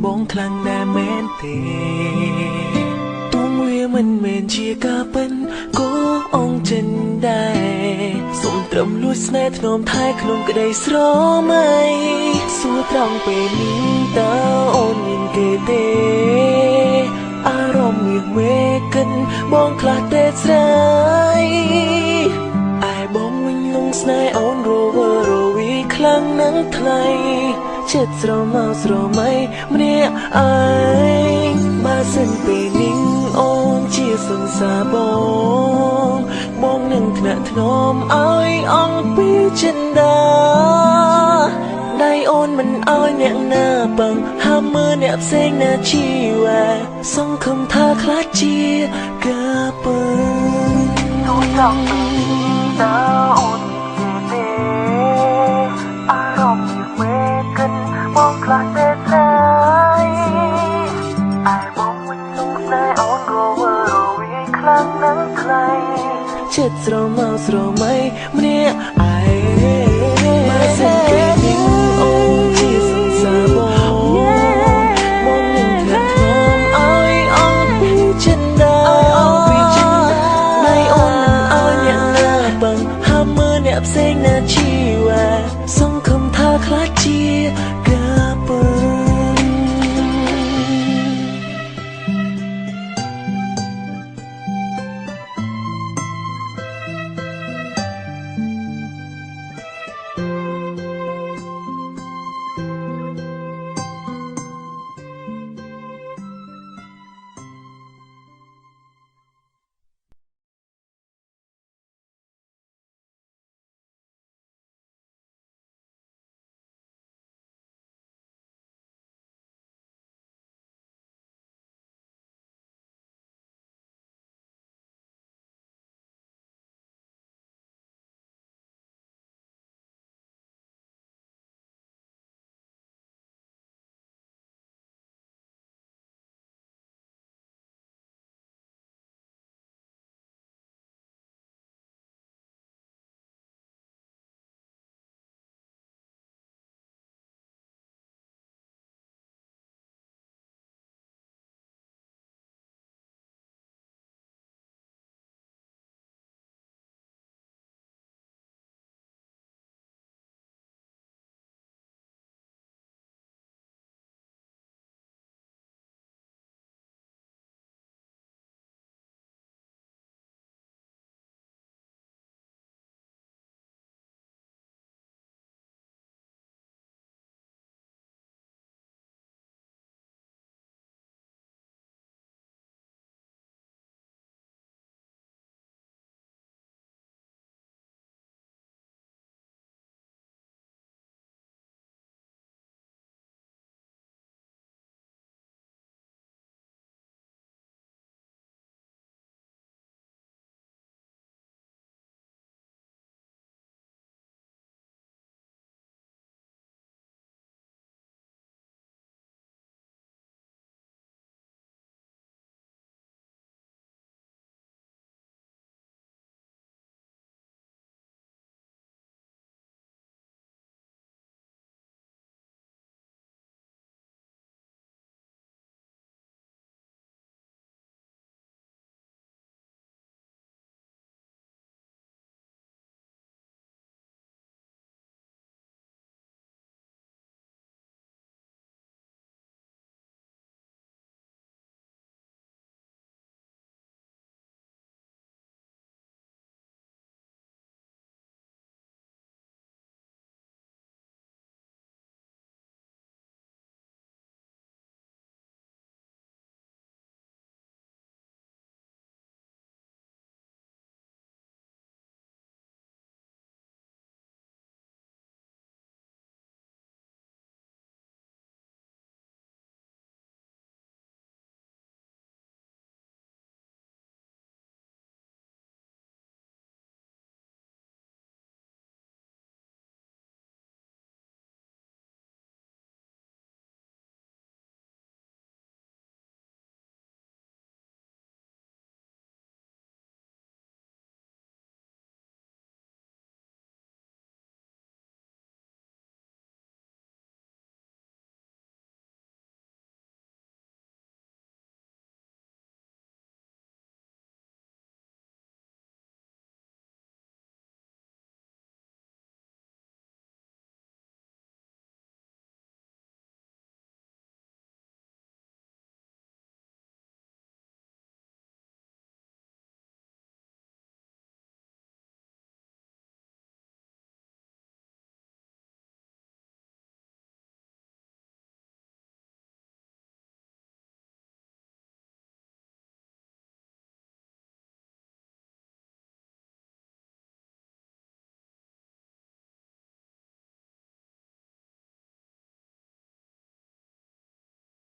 បងខ្លាំងណាស់មែនទេទុំវាមិនមែនជាការពិនគោអងចិនដែរសុំត្រឹមលួចស្នេហ៍ធ្នមថែក្នុងក្តីស្រមៃសួរត្រង់ពេលនេះតើអូនមានគេទេអារម្មណ៍វាមេកិនបងខ្លះទេស្រីឯបងវិញលងស្នេហ៍អូនរវើរវីខ្លាំងនឹងថ្លៃចិត្តស្រមោស្រមៃម្នាក់ឯងបើសិនពេលនេះអូនជាសង្សារបងនឹងថ្នាក់ថ្នមឲ្យអង្គពីចិនដាដៃអូនមិនឲ្យអ្នកណាបាំងហាមមើលអ្នកផ្សេងណាជីវ៉ាសង្ឃឹមថាខ្លាចជាការពិនទូចង់ពីតើអូនមានទេអារម្មណ៍វាកិនបងខ្លាចទេស្រីឯបងមិនលងស្នេហ៍អូនរវើរវីខ្លាំងណាស់ថ្លៃចិត្តស្រមោស្រមៃម្នាក់ឯង